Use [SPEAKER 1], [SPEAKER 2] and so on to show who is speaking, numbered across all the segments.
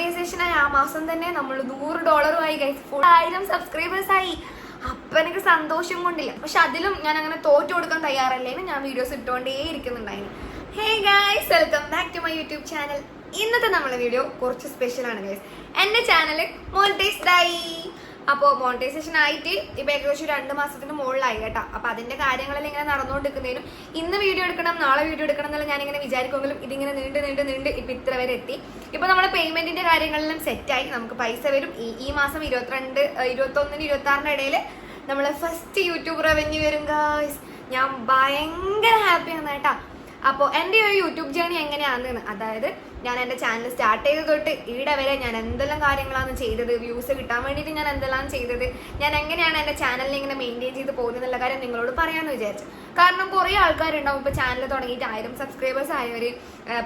[SPEAKER 1] Monetisation ആയി ആ മാസം തന്നെ നമ്മൾ $100 ഗൈസ്. 1000 സബ്സ്ക്രൈബേഴ്സ് ആയി. അപ്പൊ എനിക്ക് സന്തോഷം കൊണ്ടില്ല. പക്ഷെ അതിലും ഞാൻ അങ്ങനെ തോറ്റു കൊടുക്കാൻ തയ്യാറല്ലേന്ന് ഞാൻ വീഡിയോസ് ഇട്ടുകൊണ്ടേ ഇരിക്കുന്നുണ്ടായിരുന്നു. Hey guys, welcome back to my YouTube channel. ഇന്നത്തെ നമ്മളെ വീഡിയോ കുറച്ച് സ്പെഷ്യൽ ആണ് ഗൈസ്. എന്റെ ചാനല് മോണിറ്റൈസ്ഡ് ആയി. അപ്പോൾ മോണിറ്റൈസേഷൻ ആയിട്ട് ഇപ്പൊ ഏകദേശം 2 മാസത്തിന് മുകളിലായി കേട്ടോ. അപ്പൊ അതിന്റെ കാര്യങ്ങളെല്ലാം ഇങ്ങനെ നടന്നുകൊണ്ടിരിക്കുന്നതിനും ഇന്ന് വീഡിയോ എടുക്കണം നാളെ വീഡിയോ എടുക്കണം എന്നുള്ള ഞാനിങ്ങനെ വിചാരിക്കുമെങ്കിലും ഇതിങ്ങനെ നീണ്ട് ഇപ്പൊ ഇത്ര വരെ എത്തി. ഇപ്പൊ നമ്മളെ പേയ്മെന്റിന്റെ കാര്യങ്ങളെല്ലാം സെറ്റായി. നമുക്ക് പൈസ വരും. ഈ മാസം 22, 21, 26 ഇടയിൽ നമ്മളെ ഫസ്റ്റ് യൂട്യൂബ് റവന്യൂ വരും ഗായ്സ്. ഞാൻ ഭയങ്കര ഹാപ്പിയാണ് കേട്ടോ. അപ്പോൾ എൻ്റെ ഒരു യൂട്യൂബ് ജേണി എങ്ങനെയാണെന്ന്, അതായത് ഞാൻ എൻ്റെ ചാനൽ സ്റ്റാർട്ട് ചെയ്ത് തൊട്ട് ഈടെ വരെ ഞാൻ എന്തെല്ലാം കാര്യങ്ങളാണ് ചെയ്തത്, വ്യൂസ് കിട്ടാൻ വേണ്ടിയിട്ട് ഞാൻ എന്തെല്ലാം ചെയ്തത്, ഞാൻ എങ്ങനെയാണ് എൻ്റെ ചാനലിനെ ഇങ്ങനെ മെയിൻറ്റെയിൻ ചെയ്ത് പോകുന്നതെന്നുള്ള കാര്യം നിങ്ങളോട് പറയാമെന്ന് വിചാരിച്ചു. കാരണം കുറേ ആൾക്കാരുണ്ടാവും ഇപ്പോൾ ചാനൽ തുടങ്ങിയിട്ട് 1000 സബ്സ്ക്രൈബേഴ്സ് ആയവർ,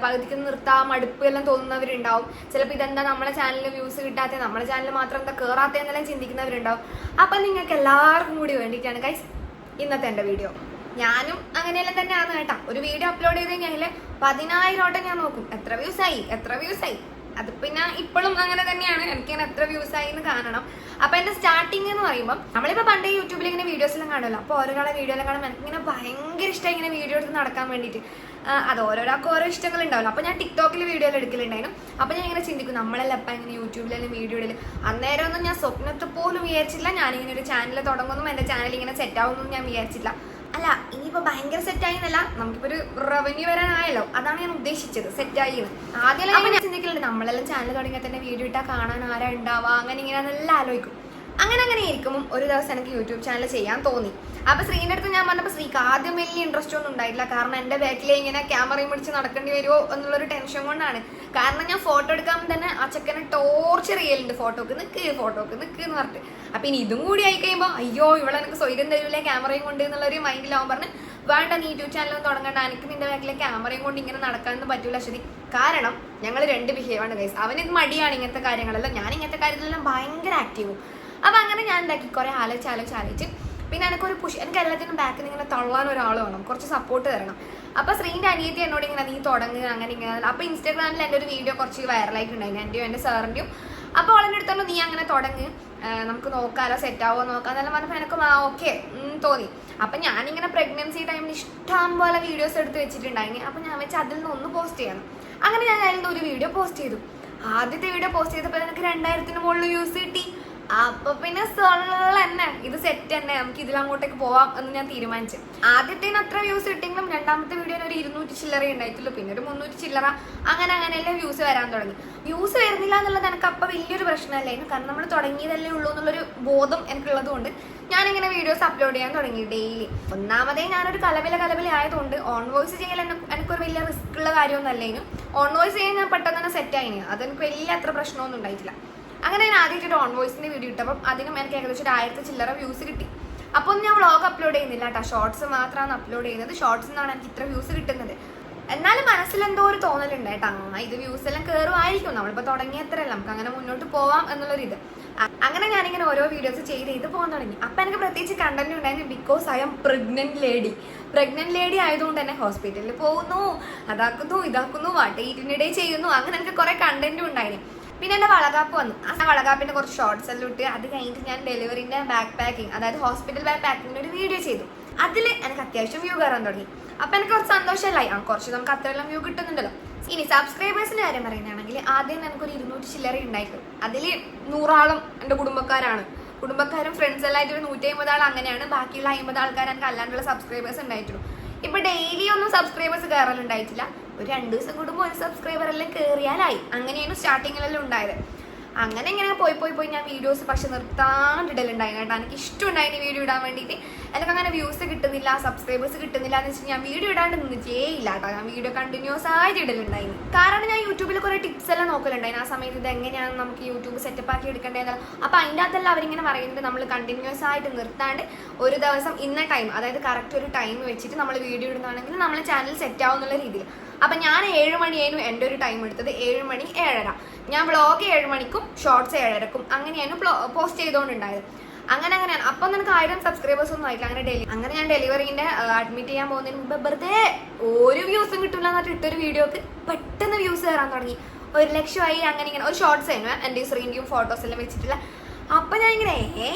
[SPEAKER 1] പകുതിക്ക് നിർത്താൻ മടുപ്പ് എല്ലാം തോന്നുന്നവരുണ്ടാവും. ചിലപ്പോൾ ഇതെന്താ നമ്മളെ ചാനലിൽ വ്യൂസ് കിട്ടാത്ത, നമ്മളെ ചാനൽ മാത്രം എന്താ കയറാത്തതെന്നെല്ലാം ചിന്തിക്കുന്നവരുണ്ടാവും. അപ്പം നിങ്ങൾക്ക് എല്ലാവർക്കും കൂടി വേണ്ടിയിട്ടാണ് ഗൈസ് ഇന്നത്തെ എൻ്റെ വീഡിയോ. ഞാനും അങ്ങനെയെല്ലാം തന്നെയാണ് കേട്ടോ. ഒരു വീഡിയോ അപ്ലോഡ് ചെയ്ത് കഴിഞ്ഞാൽ 10,000 ഞാൻ നോക്കും എത്ര വ്യൂസ് ആയി. അത് പിന്നെ ഇപ്പോഴും അങ്ങനെ തന്നെയാണ്. എനിക്കിങ്ങനെ എത്ര വ്യൂസ് ആയി എന്ന് കാണണം. അപ്പൊ എന്റെ സ്റ്റാർട്ടിങ് എന്ന് പറയുമ്പോൾ നമ്മളിപ്പോ പണ്ട് യൂട്യൂബിൽ ഇങ്ങനെ വീഡിയോസ് എല്ലാം കാണുമല്ലോ. അപ്പൊ ഓരോരാളെ വീഡിയോ എല്ലാം കാണുമ്പോൾ എനിക്കിങ്ങനെ ഭയങ്കര ഇഷ്ടമായി ഇങ്ങനെ വീഡിയോ എടുത്ത് നടക്കാൻ വേണ്ടിയിട്ട്. അത് ഓരോരാൾക്ക് ഓരോ ഇഷ്ടങ്ങൾ ഉണ്ടാവില്ല. അപ്പൊ ഞാൻ ടിക്ടോക്കിൽ വീഡിയോ എല്ലാം എടുക്കലുണ്ടായിരുന്നു. അപ്പൊ ഞാൻ ഇങ്ങനെ ചിന്തിക്കും, നമ്മളെല്ലാം എപ്പം ഇങ്ങനെ യൂട്യൂബിലെല്ലാം വീഡിയോ ഇടല്. അന്നേരം ഒന്നും ഞാൻ സ്വപ്നത്തിൽ പോലും വിചാരിച്ചില്ല ഞാനിങ്ങനെ ഒരു ചാനൽ തുടങ്ങുന്നു, എന്റെ ചാനൽ ഇങ്ങനെ സെറ്റ് ആവുമെന്നും ഞാൻ വിചാരിച്ചില്ല. അല്ല, ഇനിയിപ്പോ ഭയങ്കര സെറ്റായി എന്നല്ല, നമുക്കിപ്പോ ഒരു റവന്യൂ വരാനായല്ലോ, അതാണ് ഞാൻ ഉദ്ദേശിച്ചത്. സെറ്റായി ആദ്യം ഞാൻ ചിന്തിക്കലുണ്ട്, നമ്മളെല്ലാം ചാനൽ തുടങ്ങിയാൽ തന്നെ വീഡിയോ ഇട്ടാൽ കാണാൻ ആരാ ഉണ്ടാവുക, അങ്ങനെ ഇങ്ങനെ അതെല്ലാം ആലോചിക്കും. അങ്ങനെ ഇരിക്കുമ്പോൾ ഒരു ദിവസം എനിക്ക് യൂട്യൂബ് ചാനൽ ചെയ്യാൻ തോന്നി. അപ്പൊ ശ്രീന്റെ അടുത്ത് ഞാൻ പറഞ്ഞപ്പോൾ ശ്രീക്ക് ആദ്യം വലിയ ഇൻട്രസ്റ്റ് ഒന്നും ഉണ്ടായില്ല. കാരണം എന്റെ ബാക്കിൽ ഇങ്ങനെ ക്യാമറയും പിടിച്ച് നടക്കേണ്ടി വരുമോ എന്നുള്ളൊരു ടെൻഷൻ കൊണ്ടാണ്. കാരണം ഞാൻ ഫോട്ടോ എടുക്കാൻ തന്നെ ആ ചെക്കനെ ടോർച്ചർ ചെയ്യലുണ്ട്, ഫോട്ടോക്ക് നിൽക്ക് എന്ന് പറഞ്ഞിട്ട്. അപ്പൊ ഇനി ഇതും കൂടി ആയി കഴിയുമ്പോൾ അയ്യോ ഇവിടെ എനിക്ക് സ്വൈര്യം തരൂലേ ക്യാമറയും കൊണ്ട് എന്നുള്ളൊരു മൈൻഡിലാവും. പറഞ്ഞ് വേണ്ട, നീ യൂട്യൂബ് ചാനലും തുടങ്ങണ്ട, എനിക്ക് നിന്റെ ബാക്കിലെ ക്യാമറയും കൊണ്ട് ഇങ്ങനെ നടക്കാനൊന്നും പറ്റൂല ശരി. കാരണം ഞങ്ങൾ 2 ബിഹേവാണ് ഗൈസ്. അവനിത് മടിയാണ് ഇങ്ങനത്തെ കാര്യങ്ങളെല്ലാം, ഞാൻ ഇങ്ങനത്തെ കാര്യത്തിലെല്ലാം ഭയങ്കര ആക്റ്റീവും. അപ്പൊ അങ്ങനെ ഞാൻ ഉണ്ടാക്കി കുറെ ആലോചിച്ച് പിന്നെ എനിക്കൊരു എനിക്ക് എല്ലാത്തിനും ബാക്കിൽ ഇങ്ങനെ തള്ളാൻ ഒരാൾ വേണം, കുറച്ച് സപ്പോർട്ട് തരണം. അപ്പൊ ശ്രീന്റെ അനിയത്തി എന്നോട് ഇങ്ങനെ നീ തുടങ്ങുക അങ്ങനെ ഇങ്ങനെ. അപ്പൊ ഇൻസ്റ്റാഗ്രാമിൽ എൻ്റെ ഒരു വീഡിയോ കുറച്ച് വൈറലായിട്ടുണ്ടായിരുന്നു, എൻ്റെയും എൻ്റെ സാറിൻ്റെയും. അപ്പോൾ അവളെൻ്റെ അടുത്തുള്ള നീ അങ്ങനെ തുടങ്ങ്, നമുക്ക് നോക്കാലോ സെറ്റാവോ നോക്കാന്നെല്ലാം പറഞ്ഞപ്പോൾ എനിക്കും ഓക്കെ തോന്നി. അപ്പൊ ഞാനിങ്ങനെ പ്രഗ്നൻസി ടൈമിൽ ഇഷ്ടം പോലെ വീഡിയോസ് എടുത്ത് വെച്ചിട്ടുണ്ടായിരുന്നു. അപ്പൊ ഞാൻ വെച്ച് അതിൽ നിന്ന് ഒന്ന് പോസ്റ്റ് ചെയ്യണം. അങ്ങനെ ഞാൻ അതിൽ നിന്ന് ഒരു വീഡിയോ പോസ്റ്റ് ചെയ്തു. ആദ്യത്തെ വീഡിയോ പോസ്റ്റ് ചെയ്തപ്പോൾ എനിക്ക് 2000-ന് മുകളിൽ വ്യൂസ് കിട്ടി. അപ്പൊ പിന്നെ തന്നെ ഇത് സെറ്റ് തന്നെ, നമുക്ക് ഇതിലങ്ങോട്ടേക്ക് പോവാം എന്ന് ഞാൻ തീരുമാനിച്ചു. ആദ്യത്തേന് അത്ര വ്യൂസ് കിട്ടിയെങ്കിലും രണ്ടാമത്തെ വീഡിയോന് ഒരു 200 ചില്ലറ ഉണ്ടായിട്ടുള്ളൂ, പിന്നെ ഒരു 300 ചില്ലറ, അങ്ങനെയെല്ലാം വ്യൂസ് വരാൻ തുടങ്ങി. വ്യൂസ് വരുന്നില്ല എന്നുള്ളത് എനിക്ക് അപ്പൊ വലിയൊരു പ്രശ്നമല്ലായിരുന്നു. കാരണം നമ്മൾ തുടങ്ങിയതല്ലേ ഉള്ളൂ എന്നുള്ളൊരു ബോധം എനിക്കുള്ളത് കൊണ്ട് ഞാനിങ്ങനെ വീഡിയോസ് അപ്ലോഡ് ചെയ്യാൻ തുടങ്ങി ഡെയിലി. ഒന്നാമതേ ഞാനൊരു കലവില ആയതുകൊണ്ട് ഓൺ വോയിസ് ചെയ്യാൻ എനിക്കൊരു വലിയ റിസ്ക് ഉള്ള കാര്യമൊന്നും അല്ലേനും. ഓൺ വോയിസ് ചെയ്യാൻ ഞാൻ പെട്ടെന്ന് തന്നെ സെറ്റായിന്, അതെനിക്ക് വലിയ അത്ര പ്രശ്നമൊന്നും ഉണ്ടായിട്ടില്ല. അങ്ങനെ ഞാൻ ആദ്യമായിട്ട് ഓൺ വോയിസിന്റെ വീഡിയോ ഇട്ടപ്പം അതിനും എനിക്ക് ഏകദേശം 1000 ചില്ലറ വ്യൂസ് കിട്ടി. അപ്പോൾ ഞാൻ വ്ളോഗ് അപ്ലോഡ് ചെയ്യുന്നില്ല കേട്ടോ, ഷോർട്സ് മാത്രമാണ് അപ്ലോഡ് ചെയ്യുന്നത്. ഷോർട്സ് നിന്നാണ് എനിക്ക് ഇത്ര വ്യൂസ് കിട്ടുന്നത്. എന്നാലും മനസ്സിലെന്തോ ഒരു തോന്നലുണ്ട് കേട്ടോ, ഇത് വ്യൂസ് എല്ലാം കയറുമായിരിക്കും, നമ്മളിപ്പോൾ തുടങ്ങിയത്രയല്ല, നമുക്ക് അങ്ങനെ മുന്നോട്ട് പോവാം എന്നുള്ളൊരു ഇത്. അങ്ങനെ ഞാനിങ്ങനെ ഓരോ വീഡിയോസ് ചെയ്ത് പോകാൻ തുടങ്ങി. അപ്പം എനിക്ക് പ്രത്യേകിച്ച് കണ്ടന്റ് ഉണ്ടായിരുന്നു, because I am pregnant lady ആയതുകൊണ്ട് തന്നെ ഹോസ്പിറ്റലിൽ പോകുന്നു, ഇതാക്കുന്നു വാട്ടീറ്റിനിടെ ചെയ്യുന്നു, അങ്ങനെ എനിക്ക് കുറെ കണ്ടന്റും ഉണ്ടായിരുന്നു. പിന്നെ എൻ്റെ വളകാപ്പ് വന്നു. ആ വളകാപ്പിന്റെ കുറച്ച് ഷോർട്സ് എല്ലാം ഇട്ട് അത് കഴിഞ്ഞിട്ട് ഞാൻ ഡെലിവറിന്റെ ബാക്ക് പാക്കിങ്, അതായത് ഹോസ്പിറ്റൽ ബാക്ക് പാക്കിങ്ങിന്റെ ഒരു വീഡിയോ ചെയ്തു. അതിൽ എനിക്ക് അത്യാവശ്യം വ്യൂ കയറാൻ തുടങ്ങി. അപ്പൊ എനിക്ക് കുറച്ച് സന്തോഷമല്ലായി, കുറച്ച് നമുക്ക് അത്രയെല്ലാം വ്യൂ കിട്ടുന്നുണ്ടല്ലോ. ഇനി സബ്സ്ക്രൈബേഴ്സിന്റെ കാര്യം പറയുകയാണെങ്കിൽ ആദ്യം എനിക്കൊരു 200 ചില്ലറ ഉണ്ടായിട്ടു. അതിൽ 100 എൻ്റെ കുടുംബക്കാരും ഫ്രണ്ട്സ് എല്ലാം ആയിട്ട് ഒരു 150 ആൾ അങ്ങനെയാണ്. ബാക്കിയുള്ള 50 ആൾക്കാർ എനിക്ക് അല്ലാണ്ടുള്ള സബ്സ്ക്രൈബേഴ്സ് ഉണ്ടായിട്ടുള്ളൂ. ഇപ്പൊ ഡെയിലി ഒന്നും സബ്സ്ക്രൈബേഴ്സ് കയറാനുണ്ടായിട്ടില്ല, ഒരു 2 ദിവസം കൂടുമ്പോൾ ഒരു സബ്സ്ക്രൈബർ എല്ലാം കയറിയാലായി. അങ്ങനെയാണ് സ്റ്റാർട്ടിങ്ങിലെല്ലാം ഉണ്ടായത്. അങ്ങനെ ഇങ്ങനെ പോയി ഞാൻ വീഡിയോസ് പക്ഷെ നിർത്താണ്ടിടലുണ്ടായിരുന്നു കേട്ടോ. എനിക്ക് ഇഷ്ടമുണ്ടായിരുന്നു വീഡിയോ ഇടാൻ വേണ്ടിയിട്ട്. എനിക്ക് അങ്ങനെ വ്യൂസ് കിട്ടുന്നില്ല, സബ്സ്ക്രൈബേഴ്സ് കിട്ടുന്നില്ല എന്ന് വെച്ചാൽ ഞാൻ വീഡിയോ ഇടാണ്ട് നിന്നിട്ടേ ഇല്ല കേട്ടോ. ഞാൻ വീഡിയോ കണ്ടിന്യൂസ് ആയിട്ട് ഇടലുണ്ടായിരുന്നു. കാരണം ഞാൻ യൂട്യൂബിൽ കുറെ ടിപ്സ് എല്ലാം നോക്കലുണ്ടായിരുന്നു. ആ സമയത്ത് ഇത് എങ്ങനെയാണ് നമുക്ക് യൂട്യൂബ് സെറ്റപ്പ് ആക്കി എടുക്കേണ്ടതെന്നല്ല. അപ്പൊ അതിൻ്റെ അകത്തെല്ലാം അവരിങ്ങനെ പറയുന്നത് നമ്മൾ കണ്ടിന്യൂസ് ആയിട്ട് നിർത്താണ്ട് ഒരു ദിവസം ഇന്ന ടൈം, അതായത് കറക്റ്റ് ഒരു ടൈം വെച്ചിട്ട് നമ്മൾ വീഡിയോ ഇടുന്നതാണെങ്കിൽ നമ്മളെ ചാനൽ സെറ്റ് ആവുന്നുള്ള രീതിയിൽ. അപ്പൊ ഞാൻ 7 മണിയായിരുന്നു എൻ്റെ ഒരു ടൈം എടുത്തത്, 7 മണി 7:30. ഞാൻ വ്ളോഗ് 7 മണിക്കും ഷോർട്സ് 7:30ക്കും അങ്ങനെയാണ് പോസ്റ്റ് ചെയ്തുകൊണ്ടുണ്ടായത്. അങ്ങനെയാണ്. അപ്പൊ നിനക്ക് 1000 സബ്സ്ക്രൈബേഴ്സ് ഒന്നും ആയില്ല. അങ്ങനെ ഞാൻ ഡെലിവറിന്റെ അഡ്മിറ്റ് ചെയ്യാൻ പോകുന്നതിന് മുമ്പ് വെറുതെ ഒരു വ്യൂസും കിട്ടില്ല എന്നിട്ട് ഇട്ടൊരു വീഡിയോക്ക് പെട്ടെന്ന് വ്യൂസ് കയറാൻ തുടങ്ങി. 1,00,000 അങ്ങനെ ഇങ്ങനെ ഒരു ഷോർട്സ് ആയിരുന്നു എൻ്റെ സ്ക്രീനിയും ഫോട്ടോസ് എല്ലാം വെച്ചിട്ടുള്ള. അപ്പൊ ഞാൻ ഇങ്ങനെ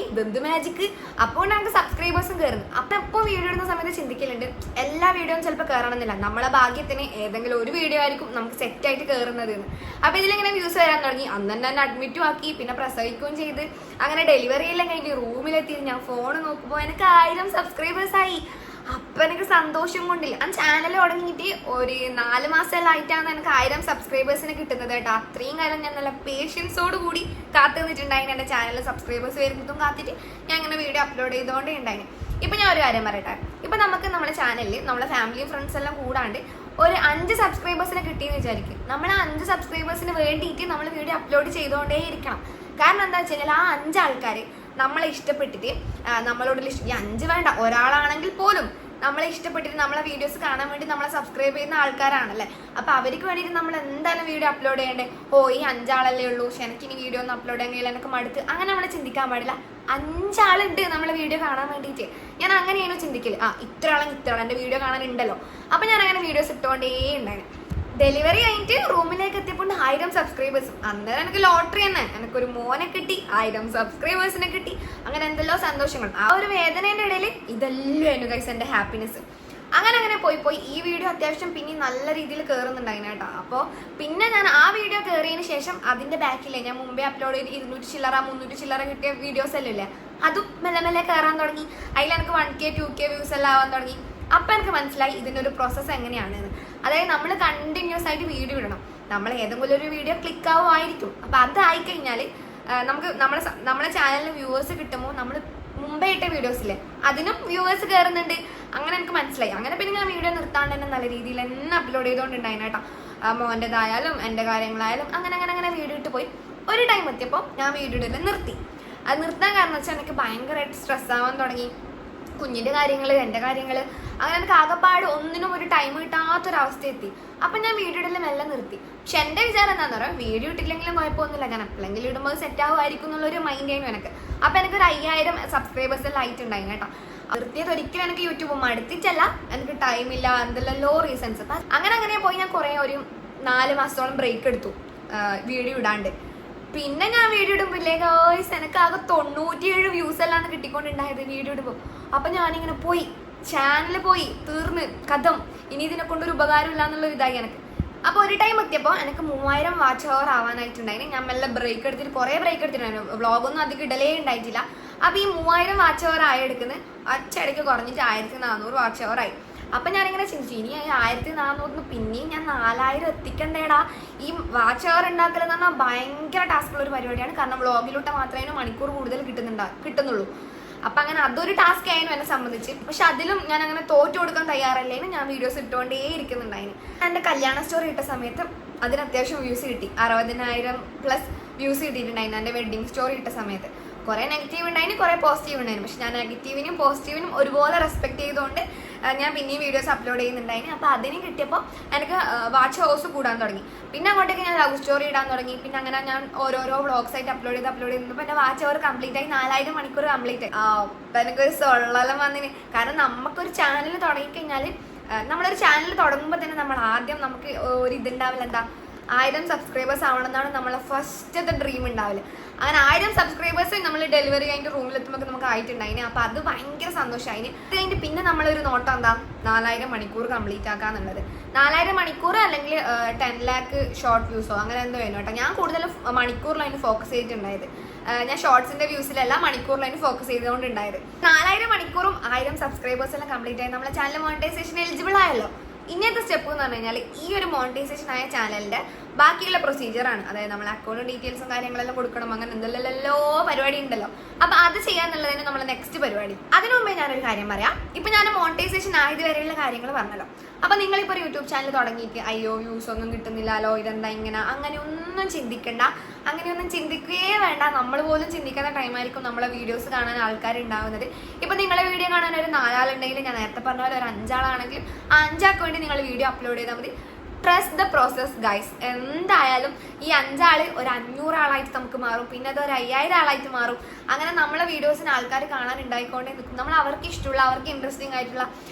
[SPEAKER 1] ഇതെന്ത് മാജിക്ക്. അപ്പോൾ ഞങ്ങൾക്ക് സബ്സ്ക്രൈബേഴ്സും കയറുന്നു. അപ്പൊ എപ്പോൾ വീഡിയോ ഇടുന്ന സമയത്ത് ചിന്തിക്കലുണ്ട്, എല്ലാ വീഡിയോയും ചിലപ്പോൾ കയറണമെന്നില്ല, നമ്മളെ ഭാഗ്യത്തിന് ഏതെങ്കിലും ഒരു വീഡിയോ ആയിരിക്കും നമുക്ക് സെറ്റ് ആയിട്ട് കയറുന്നത്. അപ്പൊ ഇതിലിങ്ങനെ വ്യൂസ് വരാൻ തുടങ്ങി. അന്ന് തന്നെ അഡ്മിറ്റും ആക്കി, പിന്നെ പ്രസവിക്കുകയും ചെയ്ത്, അങ്ങനെ ഡെലിവറി എല്ലാം കഴിഞ്ഞ് റൂമിലെത്തി ഞാൻ ഫോൺ നോക്കുമ്പോൾ എനിക്ക് 1000 സബ്സ്ക്രൈബേഴ്സായി. അപ്പൊ എനിക്ക് സന്തോഷം കൊണ്ടില്ല. ഞാൻ ചാനൽ തുടങ്ങിയിട്ട് ഒരു 4 മാസമെല്ലാം ആയിട്ടാണ് എനിക്ക് 1000 സബ്സ്ക്രൈബേഴ്സിന് കിട്ടുന്നത് കേട്ടോ. അത്രയും കാലം ഞാൻ നല്ല പേഷ്യൻസോട് കൂടി കാത്തു നിന്നിട്ടുണ്ടായിരുന്നു എൻ്റെ ചാനലിൽ സബ്സ്ക്രൈബേഴ്സ് വരുന്നതും കാത്തിട്ട് ഞാൻ ഇങ്ങനെ വീഡിയോ അപ്ലോഡ് ചെയ്തുകൊണ്ടേ ഉണ്ടായിരുന്നു. ഇപ്പൊ ഞാൻ ഒരു കാര്യം പറയട്ടെ, ഇപ്പൊ നമുക്ക് നമ്മുടെ ചാനലിൽ നമ്മളെ ഫാമിലിയും ഫ്രണ്ട്സ് എല്ലാം കൂടാണ്ട് ഒരു 5 സബ്സ്ക്രൈബേഴ്സിനെ കിട്ടിയെന്ന് വിചാരിക്കും. നമ്മൾ ആ 5 സബ്സ്ക്രൈബേഴ്സിന് വേണ്ടിയിട്ട് നമ്മൾ വീഡിയോ അപ്ലോഡ് ചെയ്തുകൊണ്ടേ ഇരിക്കണം. കാരണം എന്താ വെച്ച് കഴിഞ്ഞാൽ ആ 5 ആൾക്കാർ നമ്മളെ ഇഷ്ടപ്പെട്ടിട്ട് നമ്മളോട് ഈ 5 വേണ്ട, ഒരാളാണെങ്കിൽ പോലും നമ്മളെ ഇഷ്ടപ്പെട്ടിട്ട് നമ്മളെ വീഡിയോസ് കാണാൻ വേണ്ടി നമ്മളെ സബ്സ്ക്രൈബ് ചെയ്യുന്ന ആൾക്കാരാണല്ലേ. അപ്പൊ അവർക്ക് വേണ്ടിയിട്ട് നമ്മൾ എന്തായാലും വീഡിയോ അപ്ലോഡ് ചെയ്യണ്ടേ. ഈ 5 ആളല്ലേ ഉള്ളൂ, പക്ഷെ എനിക്ക് ഇനി വീഡിയോ ഒന്നും അപ്ലോഡ് ചെയ്യാൻ കഴിയില്ല, എനിക്ക് മടുത്ത്, അങ്ങനെ നമ്മൾ ചിന്തിക്കാൻ പാടില്ല. 5 ആളുണ്ട് നമ്മളെ വീഡിയോ കാണാൻ വേണ്ടിയിട്ട്. ഞാൻ അങ്ങനെയാണോ ചിന്തിക്കല്, ഇത്ര ആൾ എൻ്റെ വീഡിയോ കാണാനുണ്ടല്ലോ. അപ്പൊ ഞാൻ അങ്ങനെ വീഡിയോസ് ഇട്ടുകൊണ്ടേ ഉണ്ടായിരുന്നു. ഡെലിവറി കഴിഞ്ഞിട്ട് റൂമിലേക്ക് എത്തിയപ്പോൾ 1000 സബ്സ്ക്രൈബേഴ്സും. അന്നേരം എനിക്ക് ലോട്ടറി തന്നെ, എനിക്കൊരു മോനെ കിട്ടി, 1000 സബ്സ്ക്രൈബേഴ്സിനെ കിട്ടി, അങ്ങനെ എന്തെല്ലോ സന്തോഷങ്ങൾ. ആ ഒരു വേദനയുടെ ഇടയിൽ ഇതെല്ലാം ആയിരുന്നു ഗൈസ് എൻ്റെ ഹാപ്പിനെസ്. അങ്ങനെ പോയി ഈ വീഡിയോ അത്യാവശ്യം പിന്നെ നല്ല രീതിയിൽ കയറുന്നുണ്ടായിരുന്നു കേട്ടോ. അപ്പോൾ പിന്നെ ഞാൻ ആ വീഡിയോ കയറിയതിന് ശേഷം അതിന്റെ ബാക്കിലെ ഞാൻ മുമ്പേ അപ്ലോഡ് ചെയ്ത് 200 ചില്ലറ 300 ചില്ലറ കിട്ടിയ വീഡിയോസ് എല്ലാം ഇല്ലേ, അതും മെല്ലെ കയറാൻ തുടങ്ങി. അതിൽ എനിക്ക് 1K 2K വ്യൂസ് എല്ലാം ആവാൻ തുടങ്ങി. അപ്പൊ എനിക്ക് മനസ്സിലായി ഇതിനൊരു പ്രോസസ്സ് എങ്ങനെയാണെന്ന്. അതായത് നമ്മൾ കണ്ടിന്യൂസ് ആയിട്ട് വീഡിയോ ഇടണം. നമ്മൾ ഏതെങ്കിലും ഒരു വീഡിയോ ക്ലിക്ക് ആവുമായിരിക്കും. അപ്പൊ അതായി കഴിഞ്ഞാൽ നമുക്ക് നമ്മളെ ചാനലിൽ വ്യൂവേഴ്സ് കിട്ടുമ്പോൾ നമ്മൾ മുമ്പേ ഇട്ട വീഡിയോസില്ലേ അതിനും വ്യൂവേഴ്സ് കയറുന്നുണ്ട്. അങ്ങനെ എനിക്ക് മനസ്സിലായി. അങ്ങനെ പിന്നെ ഞാൻ വീഡിയോ നിർത്താണ്ട് തന്നെ നല്ല രീതിയിൽ തന്നെ അപ്ലോഡ് ചെയ്തുകൊണ്ടുണ്ടായിരുന്നു കേട്ടോ. മോൻ്റെതായാലും എൻ്റെ കാര്യങ്ങളായാലും അങ്ങനെ വീഡിയോ ഇട്ട് പോയി. ഒരു ടൈം എത്തിയപ്പോൾ ഞാൻ വീഡിയോ ഇടല് നിർത്തി. അത് നിർത്താൻ കാരണം വെച്ചാൽ എനിക്ക് ഭയങ്കരമായിട്ട് സ്ട്രെസ് ആവാൻ തുടങ്ങി. കുഞ്ഞിൻ്റെ കാര്യങ്ങൾ, എൻ്റെ കാര്യങ്ങൾ, അങ്ങനെ എനിക്ക് ആകെപ്പാട് ഒന്നിനും ഒരു ടൈം കിട്ടാത്തൊരവസ്ഥ എത്തി. അപ്പം ഞാൻ വീഡിയോ ഇടലും എല്ലാം നിർത്തി. പക്ഷെ എൻ്റെ വിചാരം എന്താണെന്ന് പറയാം, വീഡിയോ ഇട്ടില്ലെങ്കിലും കുഴപ്പമൊന്നുമില്ല, ഞാൻ എപ്പോഴെങ്കിലും ഇടുമ്പോൾ സെറ്റ് ആവുമായിരിക്കും എന്നുള്ളൊരു മൈൻഡ് ആയിരുന്നു എനിക്ക്. അപ്പം എനിക്കൊരു 5000 സബ്സ്ക്രൈബേഴ്സ് ലൈറ്റ് ഉണ്ടായി കേട്ടോ. നിർത്തിയത് ഒരിക്കലും എനിക്ക് യൂട്യൂബ് മടുത്തിട്ടല്ല, എനിക്ക് ടൈമില്ല, എന്തെല്ലോ റീസൺസ്. അങ്ങനെ പോയി ഞാൻ കുറേ ഒരു 4 മാസത്തോളം ബ്രേക്ക് എടുത്തു വീഡിയോ ഇടാണ്ട്. പിന്നെ ഞാൻ വീഡിയോ ഇടുമ്പോഴേക്ക് എനിക്ക് ആകെ 97 വ്യൂസ് എല്ലാം കിട്ടിക്കൊണ്ടുണ്ടായത് വീഡിയോ ഇടുമ്പോൾ. അപ്പൊ ഞാനിങ്ങനെ പോയി ചാനൽ പോയി തീർന്ന് കഥം, ഇനി ഇതിനെ കൊണ്ടൊരു ഉപകാരമില്ല എന്നുള്ളൊരു ഇതായി എനിക്ക്. അപ്പൊ ഒരു ടൈം എത്തിയപ്പോൾ എനിക്ക് 3000 വാച്ച് അവർ ആവാനായിട്ടുണ്ടായിരുന്നു. ഞാൻ മെല്ലെ ബ്രേക്ക് എടുത്തിട്ട് കുറേ ബ്രേക്ക് എടുത്തിട്ടുണ്ടായിരുന്നു, വ്ളോഗൊന്നും അധികം ഇടലേ ഉണ്ടായിട്ടില്ല. അപ്പൊ ഈ 3000 വാച്ച് അവർ ആയെടുക്കുന്നത് ഒറ്റയടിക്ക് കുറഞ്ഞിട്ട് 1400 വാച്ച് അവർ ആയി. അപ്പൊ ഞാനിങ്ങനെ ചിന്തിച്ചു, ഇനി 1400 പിന്നെയും ഞാൻ 4000 എത്തിക്കണ്ടേടാ. ഈ വാച്ച് അവർ ഉണ്ടാക്കലെന്ന് പറഞ്ഞാൽ ഭയങ്കര ടാസ്കുള്ള ഒരു പരിപാടിയാണ്. കാരണം വ്ളോഗിലൂടെ മാത്രമേ മണിക്കൂർ കൂടുതൽ കിട്ടുന്നുള്ളൂ. അപ്പൊ അങ്ങനെ അതൊരു ടാസ്ക് ആയിരുന്നു എന്നെ സംബന്ധിച്ച്. പക്ഷെ അതിലും ഞാൻ അങ്ങനെ തോറ്റു കൊടുക്കാൻ തയ്യാറല്ലേന്ന് ഞാൻ വീഡിയോസ് ഇട്ടുകൊണ്ടേ ഇരിക്കുന്നുണ്ടായിരുന്നു. എൻ്റെ കല്യാണ സ്റ്റോറി ഇട്ട സമയത്ത് അതിന് അത്യാവശ്യം വ്യൂസ് കിട്ടി, 60,000+ വ്യൂസ് കിട്ടിയിട്ടുണ്ടായിരുന്നു എൻ്റെ വെഡിങ് സ്റ്റോറി ഇട്ട സമയത്ത്. കുറേ നെഗറ്റീവ് ഉണ്ടായിരുന്നു, കുറേ പോസിറ്റീവ് ഉണ്ടായിരുന്നു. പക്ഷെ ഞാൻ നെഗറ്റീവിനും പോസിറ്റീവിനും ഒരുപോലെ റെസ്പെക്ട് ചെയ്തുകൊണ്ട് ഞാൻ പിന്നെയും വീഡിയോസ് അപ്ലോഡ് ചെയ്യുന്നുണ്ടായിരുന്നു. അപ്പോൾ അതിന് കിട്ടിയപ്പോൾ എനിക്ക് വാച്ച് ഹവേഴ്സ് കൂടാൻ തുടങ്ങി. പിന്നെ അങ്ങോട്ടേക്ക് ഞാൻ ലവ് സ്റ്റോറി ഇടാൻ തുടങ്ങി. പിന്നെ അങ്ങനെ ഞാൻ ഓരോരോ വ്ളോഗ്സ് ആയിട്ട് അപ്ലോഡ് ചെയ്യുന്നപ്പോൾ എൻ്റെ വാച്ച് ഹവർ കംപ്ലീറ്റ് ആയി, 4000 മണിക്കൂർ കംപ്ലീറ്റ് ആയി. അപ്പം എനിക്കൊരു സൊള്ളലം വന്നിന്. കാരണം നമുക്കൊരു ചാനൽ തുടങ്ങിക്കഴിഞ്ഞാൽ, നമ്മളൊരു ചാനൽ തുടങ്ങുമ്പോൾ തന്നെ നമ്മൾ ആദ്യം നമുക്ക് ഒരു ഇതുണ്ടാവില്ല, എന്താ 1000 സബ്സ്ക്രൈബേഴ്സ് ആവണമെന്നാണ് നമ്മളെ ഫസ്റ്റത്തെ ഡ്രീം ഉണ്ടാവില്ല. അങ്ങനെ 1000 സബ്സ്ക്രൈബേഴ്സ് നമ്മൾ ഡെലിവറി കഴിഞ്ഞിട്ട് റൂമിലെത്തുമ്പോൾ നമുക്ക് ആയിട്ടുണ്ടായിന്. അപ്പോൾ അത് ഭയങ്കര സന്തോഷമായിന്. അത് കഴിഞ്ഞിട്ട് പിന്നെ നമ്മളൊരു നോട്ടം എന്താ, 4000 മണിക്കൂർ കംപ്ലീറ്റ് ആക്കാന്നുള്ളത്. 4000 മണിക്കൂർ അല്ലെങ്കിൽ 10 lakh ഷോർട്ട് വ്യൂസോ അങ്ങനെ എന്തോ ആയിരുന്നു കേട്ടോ. ഞാൻ കൂടുതലും മണിക്കൂറിലാണ് ഫോക്കസ് ചെയ്തിട്ടുണ്ടായത്. ഞാൻ ഷോർട്സിന്റെ വ്യൂസിലല്ല മണിക്കൂറിലാണ് ഫോക്കസ് ചെയ്തുകൊണ്ടുണ്ടായത്. 4000 മണിക്കൂറും 1000 സബ്സ്ക്രൈബേഴ്സ് എല്ലാം കംപ്ലീറ്റ് ആയി നമ്മളെ ചാനൽ മോണിറ്റൈസേഷൻ എലിജിബിൾ ആയല്ലോ. ഇന്നത്തെ സ്റ്റെപ്പ് എന്ന് പറഞ്ഞു കഴിഞ്ഞാൽ ഈ ഒരു മോണിറ്റൈസേഷൻ ആയ ചാനലിന്റെ ബാക്കിയുള്ള പ്രൊസീജിയറാണ്. അതായത് നമ്മൾ അക്കൗണ്ട് ഡീറ്റെയിൽസും കാര്യങ്ങളെല്ലാം കൊടുക്കണം, അങ്ങനെ എന്തെല്ലോ പരിപാടി ഉണ്ടല്ലോ. അപ്പൊ അത് ചെയ്യാന്നുള്ളതിന് നമ്മളെ നെക്സ്റ്റ് പരിപാടി. അതിനു മുമ്പേ ഞാനൊരു കാര്യം പറയാം. ഇപ്പൊ ഞാൻ മോണിറ്റൈസേഷൻ ആയത് വരെയുള്ള കാര്യങ്ങൾ പറഞ്ഞല്ലോ. അപ്പൊ നിങ്ങളിപ്പോൾ ഒരു യൂട്യൂബ് ചാനൽ തുടങ്ങിയിട്ട് അയ്യോ വ്യൂസ് ഒന്നും കിട്ടുന്നില്ലല്ലോ, ഇതെന്താ ഇങ്ങനെ, അങ്ങനെയൊന്നും ചിന്തിക്കണ്ട. അങ്ങനെയൊന്നും ചിന്തിക്കുകയേ വേണ്ട. നമ്മൾ പോലും ചിന്തിക്കുന്ന ടൈമായിരിക്കും നമ്മളെ വീഡിയോസ് കാണാൻ ആൾക്കാരുണ്ടാവുന്നത്. ഇപ്പൊ നിങ്ങളെ വീഡിയോ കാണാൻ ഒരു 4 ആളുണ്ടെങ്കിൽ, ഞാൻ നേരത്തെ പറഞ്ഞ പോലെ ഒരു 5 ആളാണെങ്കിൽ ആ 5 ആൾക്ക് വേണ്ടി നിങ്ങൾ വീഡിയോ അപ്ലോഡ് ചെയ്താൽ മതി. Trust the process guys. എന്തായാലും ഈ 5 ആള് ഒരു 500 ആളായിട്ട് നമുക്ക് മാറും, പിന്നെ അത് ഒരു 5000 ആളായിട്ട് മാറും. അങ്ങനെ നമ്മളെ വീഡിയോസിന് ആൾക്കാർ കാണാൻ ഉണ്ടായിക്കൊണ്ടേ നിൽക്കും. നമ്മൾ അവർക്ക് ഇഷ്ടമുള്ള, അവർക്ക് ഇൻട്രസ്റ്റിംഗ് ആയിട്ടുള്ള,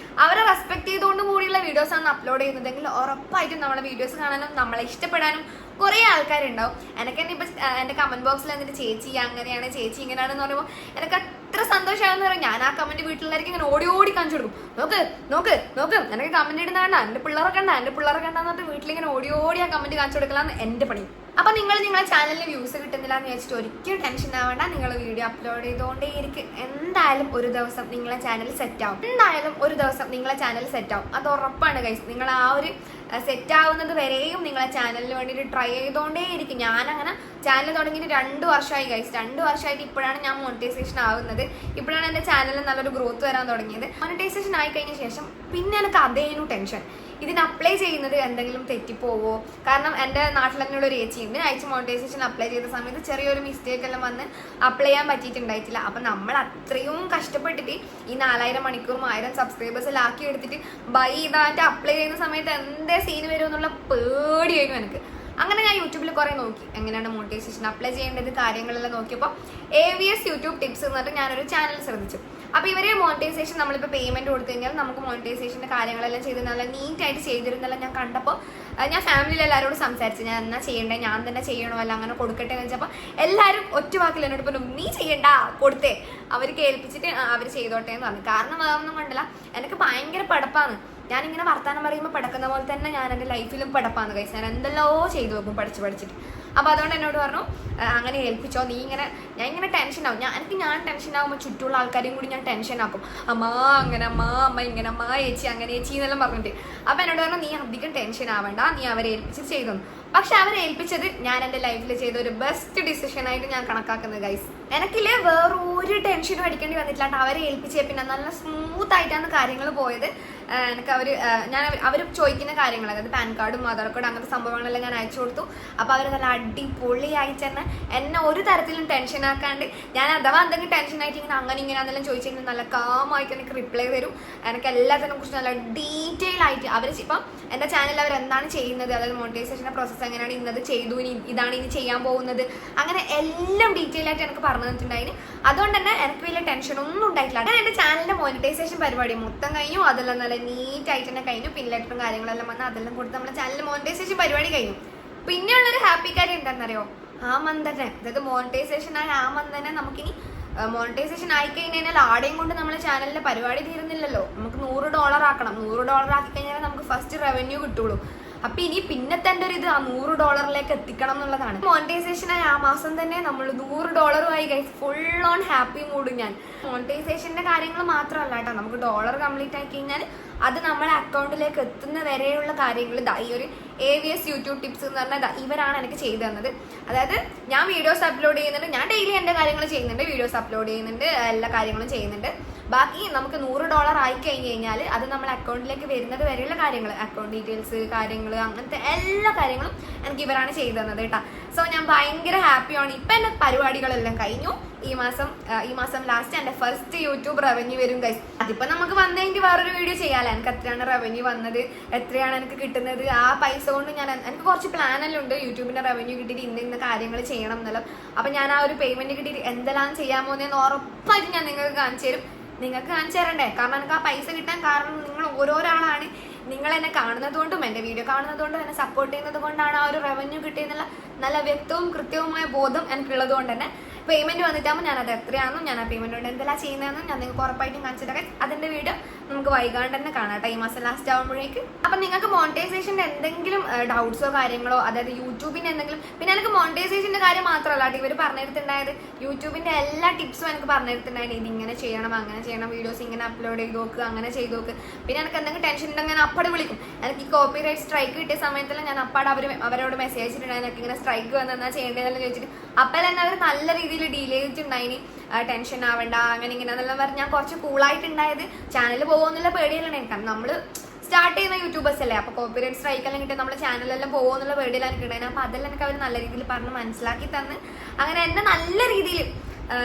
[SPEAKER 1] അവരെ റെസ്പെക്ട് ചെയ്തുകൊണ്ട് കൂടിയുള്ള വീഡിയോസാണ് അപ്ലോഡ് ചെയ്യുന്നതെങ്കിൽ ഉറപ്പായിട്ടും നമ്മളെ വീഡിയോസ് കാണാനും നമ്മളെ ഇഷ്ടപ്പെടാനും കുറേ ആൾക്കാരുണ്ടാവും. എനിക്ക് തന്നെ ഇപ്പം എൻ്റെ കമൻറ്റ് ബോക്സിൽ എന്നിട്ട് ചേച്ചി അങ്ങനെയാണ്, ചേച്ചി ഇങ്ങനെയാണെന്ന് പറയുമ്പോൾ എനിക്ക് അത്ര സന്തോഷമാണെന്ന് പറയും. ഞാൻ ആ കമൻറ്റ് വീട്ടിലുള്ളവർക്ക് ഇങ്ങനെ ഓടി ഓടി കാണിച്ചു കൊടുക്കും. നോക്ക് നോക്ക് നോക്ക്, എനിക്ക് കമൻറ്റ് ഇടുന്ന കണ്ട, എൻ്റെ പിള്ളേരെ കണ്ടെന്ന് പറഞ്ഞിട്ട് വീട്ടിലിങ്ങനെ ഓടി ഓടി ആ കമൻറ്റ് കാണിച്ചു കൊടുക്കലാണ് എൻ്റെ പണി. അപ്പൊ നിങ്ങൾ നിങ്ങളെ ചാനലിൽ വ്യൂസ് കിട്ടുന്നില്ല എന്ന് വെച്ചിട്ട് ഒരിക്കലും ടെൻഷൻ ആവേണ്ട. നിങ്ങൾ വീഡിയോ അപ്ലോഡ് ചെയ്തുകൊണ്ടേ ഇരിക്കും. എന്തായാലും ഒരു ദിവസം നിങ്ങളെ ചാനൽ സെറ്റ് ആവും. അത് ഉറപ്പാണ് ഗൈസ്. നിങ്ങൾ ആ ഒരു സെറ്റ് ആവുന്നത് വരെയും നിങ്ങളെ ചാനലിന് വേണ്ടിയിട്ട് ട്രൈ ചെയ്തുകൊണ്ടേ ഇരിക്കും. ഞാനങ്ങനെ ചാനൽ തുടങ്ങിയിട്ട് 2 വർഷമായി ഗൈസ്. 2 വർഷമായിട്ട് ഇപ്പോഴാണ് ഞാൻ മോണിറ്റൈസേഷൻ ആവുന്നത്. ഇപ്പോഴാണ് എൻ്റെ ചാനലിൽ നല്ലൊരു ഗ്രോത്ത് വരാൻ തുടങ്ങിയത്. മോണിറ്റൈസേഷൻ ആയി കഴിഞ്ഞ ശേഷം പിന്നെ എനിക്ക് അതേനു ടെൻഷൻ. ഇതിന് അപ്ലൈ ചെയ്യുന്നത് എന്തെങ്കിലും തെറ്റിപ്പോവോ? കാരണം എൻ്റെ നാട്ടിൽ തന്നെയുള്ള ഒരു ചേച്ചിയുണ്ട്. അയച്ച് മോണിറ്റൈസേഷൻ അപ്ലൈ ചെയ്ത സമയത്ത് ചെറിയൊരു മിസ്റ്റേക്ക് എല്ലാം വന്ന് അപ്ലൈ ചെയ്യാൻ പറ്റിയിട്ടുണ്ടായിട്ടില്ല. അപ്പം നമ്മൾ അത്രയും കഷ്ടപ്പെട്ടിട്ട് ഈ 4000 മണിക്കൂറും 1000 സബ്സ്ക്രൈബേഴ്സിലാക്കി എടുത്തിട്ട് ബൈ ഇതായിട്ട് അപ്ലൈ ചെയ്യുന്ന സമയത്ത് എന്തേ സീൻ വരും എന്നുള്ള പേടിയായിരുന്നു എനിക്ക്. അങ്ങനെ ഞാൻ യൂട്യൂബിൽ കുറേ നോക്കി എങ്ങനെയാണ് മോണിറ്റൈസേഷൻ അപ്ലൈ ചെയ്യേണ്ടത് കാര്യങ്ങളെല്ലാം നോക്കിയപ്പോൾ AVS യൂട്യൂബ് ടിപ്സ് എന്ന് പറഞ്ഞിട്ട് ഞാനൊരു ചാനൽ ശ്രദ്ധിച്ചു. അപ്പോൾ ഇവരെ മോണിറ്റൈസേഷൻ നമ്മളിപ്പോൾ പേയ്മെൻറ്റ് കൊടുത്തു കഴിഞ്ഞാൽ നമുക്ക് മോണിറ്റൈസേഷൻ്റെ കാര്യങ്ങളെല്ലാം ചെയ്ത് നല്ല നീറ്റായിട്ട് ചെയ്തിരുന്നെല്ലാം ഞാൻ കണ്ടപ്പോൾ ഞാൻ ഫാമിലിയിൽ എല്ലാവരോടും സംസാരിച്ചു. ഞാൻ എന്നാ ചെയ്യണ്ടേ, ഞാൻ തന്നെ ചെയ്യണോ അല്ല അങ്ങനെ കൊടുക്കട്ടെ എന്ന് വെച്ചപ്പോൾ എല്ലാവരും ഒറ്റ വാക്കിൽ എന്നോട് പറഞ്ഞു, നീ ചെയ്യണ്ട, കൊടുത്തേ, അവർക്ക് ഏൽപ്പിച്ചിട്ട് അവർ ചെയ്തോട്ടെ എന്ന് പറഞ്ഞു. കാരണം വേറൊന്നും കണ്ടില്ല, എനിക്ക് ഭയങ്കര പടപ്പാണ്. ഞാനിങ്ങനെ വർത്താനം പറയുമ്പോൾ പടക്കുന്ന പോലെ തന്നെ ഞാൻ എൻ്റെ ലൈഫിലും പടപ്പാന്ന് കഴിച്ചു. ഞാൻ എന്തെല്ലോ ചെയ്തു നോക്കും പഠിച്ചിട്ട്. അപ്പോൾ അതുകൊണ്ട് എന്നോട് പറഞ്ഞു, അങ്ങനെ ഏൽപ്പിച്ചോ, ഞാൻ ഇങ്ങനെ ടെൻഷനാവും. ഞാൻ ടെൻഷനാകുമ്പോൾ ചുറ്റുള്ള ആൾക്കാരെയും കൂടി ഞാൻ ടെൻഷനാക്കും. അമ്മ അങ്ങനെ, അമ്മ ഇങ്ങനെ, അമ്മ ചേച്ചി അങ്ങനെ ചേച്ചി എന്നെല്ലാം പറഞ്ഞിട്ട്. അപ്പോൾ എന്നോട് പറഞ്ഞു, നീ അധികം ടെൻഷൻ ആവേണ്ട, നീ അവരെ ഏൽപ്പിച്ച് ചെയ്തു. പക്ഷെ അവരെ ഏൽപ്പിച്ചത് ഞാൻ എൻ്റെ ലൈഫിൽ ചെയ്ത ഒരു ബെസ്റ്റ് ഡിസിഷനായിട്ട് ഞാൻ കണക്കാക്കുന്നത് ഗൈസ്. എനിക്കില്ലേ വേറെ ഒരു ടെൻഷനും അടിക്കേണ്ടി വന്നിട്ടില്ലാണ്ട് അവരെ ഏൽപ്പിച്ചേ പിന്നെ നല്ല സ്മൂത്ത് ആയിട്ടാണ് കാര്യങ്ങൾ പോയത്. എനിക്ക് അവർ ചോദിക്കുന്ന കാര്യങ്ങൾ, അതായത് പാൻ കാർഡും ആധാർ കാർഡും അങ്ങനത്തെ സംഭവങ്ങളെല്ലാം ഞാൻ അയച്ചു കൊടുത്തു. അപ്പോൾ അവർ നല്ല അടിപൊളിയായിട്ട് തന്നെ എന്നെ ഒരു തരത്തിലും ടെൻഷൻ ആക്കാണ്ട്, ഞാൻ അഥവാ എന്തെങ്കിലും ടെൻഷനായിട്ട് ഇങ്ങനെ അങ്ങനെ ഇങ്ങനെയാണെന്നെല്ലാം ചോദിച്ചു കഴിഞ്ഞാൽ നല്ല കാമായിട്ട് എനിക്ക് റിപ്ലൈ തരും. എനിക്ക് എല്ലാത്തിനെ കുറിച്ച് നല്ല ഡീറ്റെയിൽ ആയിട്ട് അവർ ഇപ്പം എൻ്റെ ചാനലിൽ അവർ എന്താണ് ചെയ്യുന്നത്, അതായത് മോണിറ്റൈസേഷൻ്റെ പ്രോസസ്സ് എങ്ങനെയാണ്, ഇന്നത് ചെയ്തു, ഇതാണ് ഇനി ചെയ്യാൻ പോകുന്നത്, അങ്ങനെ എല്ലാം ഡീറ്റെയിൽ ആയിട്ട് എനിക്ക് പറഞ്ഞു തന്നിട്ടുണ്ടായിരുന്നു. അതുകൊണ്ട് തന്നെ എനിക്ക് വലിയ ടെൻഷനൊന്നും ഉണ്ടായിട്ടില്ല. ഞാൻ എൻ്റെ ചാനലിൻ്റെ മോണിറ്റൈസേഷൻ പരിപാടി മൊത്തം കഴിഞ്ഞു. അതെല്ലാം നല്ല നീറ്റായിട്ട് തന്നെ കഴിഞ്ഞു. പിൻ ലെറ്ററും കാര്യങ്ങളെല്ലാം വന്ന് അതെല്ലാം കൊടുത്ത് നമ്മുടെ ചാനലിൽ മോണിറ്റൈസേഷൻ പരിപാടി കഴിഞ്ഞു. പിന്നെയുള്ളൊരു ഹാപ്പി കാര്യം എന്താണെന്നറിയോ? ആ മന്ത് തന്നെ, അതായത് മോണിറ്റൈസേഷൻ ആയ ആ മന്ത് തന്നെ നമുക്കിനി മോണിറ്റൈസേഷൻ ആയിക്കഴിഞ്ഞാൽ ആടെയും കൊണ്ട് നമ്മളെ ചാനലിലെ പരിപാടി തീരുന്നില്ലല്ലോ. നമുക്ക് $100 ആക്കണം. $100 ആക്കി കഴിഞ്ഞാൽ നമുക്ക് ഫസ്റ്റ് റവന്യൂ കിട്ടുള്ളൂ. അപ്പൊ ഇനി പിന്നത്തെ എൻ്റെ ഒരു ഇത് ആ $100 എത്തിക്കണം എന്നുള്ളതാണ്. മോണിറ്റൈസേഷനായി ആ മാസം തന്നെ നമ്മൾ $100 guys. Full on happy mood. ഞാൻ മോണിറ്റൈസേഷന്റെ കാര്യങ്ങൾ മാത്രമല്ല കേട്ടോ, നമുക്ക് ഡോളർ കംപ്ലീറ്റ് ആക്കി കഴിഞ്ഞാൽ അത് നമ്മളെ അക്കൗണ്ടിലേക്ക് എത്തുന്ന വരെയുള്ള കാര്യങ്ങൾ ഈ ഒരു AVS യൂട്യൂബ് ടിപ്സ് എന്ന് പറഞ്ഞാൽ ഇവരാണ് എനിക്ക് ചെയ്തു തന്നത്. അതായത് ഞാൻ വീഡിയോസ് അപ്ലോഡ് ചെയ്യുന്നുണ്ട്, ഞാൻ ഡെയിലി എൻ്റെ കാര്യങ്ങൾ ചെയ്യുന്നുണ്ട്, വീഡിയോസ് അപ്ലോഡ് ചെയ്യുന്നുണ്ട്, എല്ലാ കാര്യങ്ങളും ചെയ്യുന്നുണ്ട്. ബാക്കി നമുക്ക് $100 ആയി കഴിഞ്ഞ് കഴിഞ്ഞാൽ അത് നമ്മളെ അക്കൗണ്ടിലേക്ക് വരുന്നത് വരെയുള്ള കാര്യങ്ങൾ, അക്കൗണ്ട് ഡീറ്റെയിൽസ് കാര്യങ്ങൾ, അങ്ങനത്തെ എല്ലാ കാര്യങ്ങളും എനിക്ക് ഇവരാണ് ചെയ്തു തന്നത് കേട്ടോ. സോ ഞാൻ ഭയങ്കര ഹാപ്പിയാണ്. ഇപ്പം എൻ്റെ പരിപാടികളെല്ലാം കഴിഞ്ഞു. ഈ മാസം ലാസ്റ്റ് എൻ്റെ ഫസ്റ്റ് യൂട്യൂബ് റവന്യൂ വരും ഗൈസ്. അതിപ്പോൾ നമുക്ക് വന്നെങ്കിൽ വേറൊരു വീഡിയോ ചെയ്യാമല്ലോ. എനിക്ക് എത്രയാണ് റവന്യൂ വന്നത്, എത്രയാണ് എനിക്ക് കിട്ടുന്നത്, ആ പൈസ കൊണ്ട് എനിക്ക് കുറച്ച് പ്ലാനെല്ലാം ഉണ്ട്. യൂട്യൂബിൻ്റെ റവന്യൂ കിട്ടിയിട്ട് ഇന്ന കാര്യങ്ങൾ ചെയ്യണം എന്നല്ലോ. അപ്പം ഞാൻ ആ ഒരു പേയ്മെൻറ്റ് കിട്ടിയിട്ട് എന്തെല്ലാം ചെയ്യാൻ പോകുന്നതെന്ന് ഉറപ്പായിട്ട് ഞാൻ നിങ്ങൾക്ക് കാണിച്ചു തരും. നിങ്ങൾക്ക് കാണിച്ചു തരണ്ടേ? കാരണം എനിക്ക് ആ പൈസ കിട്ടാൻ കാരണം നിങ്ങൾ ഓരോരാളാണ്. നിങ്ങൾ എന്നെ കാണുന്നത് കൊണ്ടും എൻ്റെ വീഡിയോ കാണുന്നത് കൊണ്ടും എന്നെ സപ്പോർട്ട് ചെയ്യുന്നത് കൊണ്ടാണ് ആ ഒരു റവന്യൂ കിട്ടിയെന്നുള്ള നല്ല വ്യക്തവും കൃത്യവുമായ ബോധം എനിക്കുള്ളത് കൊണ്ട് തന്നെ പേയ്മെൻറ്റ് വന്നിട്ടാകുമ്പോൾ ഞാനത് എത്രയാണെന്നും ഞാൻ ആ പേയ്മെൻറ്റ് കൊണ്ട് എന്തെല്ലാം ചെയ്യുന്നതെന്നും ഞാൻ നിങ്ങൾക്ക് ഉറപ്പായിട്ടും കാണിച്ചിട്ടൊക്കെ അതിൻ്റെ വീഡിയോ നമുക്ക് വൈകാണ്ട് തന്നെ കാണാം കേട്ടോ, ഈ മാസം ലാസ്റ്റ് ആകുമ്പോഴേക്ക്. അപ്പം നിങ്ങൾക്ക് മോണിറ്റൈസേഷൻ്റെ എന്തെങ്കിലും ഡൗട്ട്സോ കാര്യങ്ങളോ, അതായത് യൂട്യൂബിൻ്റെ എന്തെങ്കിലും, പിന്നെ എനിക്ക് മോണിറ്റൈസേഷൻ്റെ കാര്യം മാത്രമല്ല കേട്ടോ ഇവർ പറഞ്ഞിരുത്തുണ്ടായത്, യൂട്യൂബിൻ്റെ എല്ലാ ടിപ്സും എനിക്ക് പറഞ്ഞിരുത്തുണ്ടായത്. ഇതിങ്ങനെ ചെയ്യണം, അങ്ങനെ ചെയ്യണം, വീഡിയോസ് ഇങ്ങനെ അപ്ലോഡ് ചെയ്ത് നോക്കുക, അങ്ങനെ ചെയ്ത് നോക്കുക. പിന്നെ എനിക്ക് എന്തെങ്കിലും ടെൻഷൻ ഉണ്ടെങ്കിൽ ഞാൻ അപ്പടെ വിളിക്കും. എനിക്ക് ഈ കോപ്പിറൈറ്റ് സ്ട്രൈക്ക് കിട്ടിയ സമയത്തെല്ലാം ഞാൻ അപ്പാടെ അവരോട് മെസ്സേജ് അയച്ചിട്ടുണ്ടായിരുന്നു, എനിക്ക് ഇങ്ങനെ സ്ട്രൈക്ക് വന്നാൽ ചെയ്യേണ്ടതെല്ലാം ചോദിച്ചിട്ട്. അപ്പം തന്നെ അവർ നല്ല രീതിയിൽ ഡീൽ ചെയ്തിട്ടുണ്ടായിന്. ടെൻഷൻ ആവണ്ട, അങ്ങനെ ഇങ്ങനെ എന്നെല്ലാം പറഞ്ഞ് ഞാൻ കുറച്ച് കൂളായിട്ടുണ്ടായത്. ചാനൽ പോകുമെന്നുള്ള പേടിയല്ലാണ് എനിക്ക്. നമ്മൾ സ്റ്റാർട്ട് ചെയ്യുന്ന യൂട്യൂബേഴ്സ് അല്ലേ, അപ്പോൾ കോപ്പിറൈറ്റ് സ്ട്രൈക്കെല്ലാം കിട്ടിയാൽ നമ്മുടെ ചാനലെല്ലാം പോകുമെന്നുള്ള പേടിയിലാണ് കിട്ടുന്നത്. അപ്പോൾ അതെല്ലാം എനിക്ക് അവർ നല്ല രീതിയിൽ പറഞ്ഞ് മനസ്സിലാക്കി തന്ന് അങ്ങനെ എന്നെ നല്ല രീതിയിൽ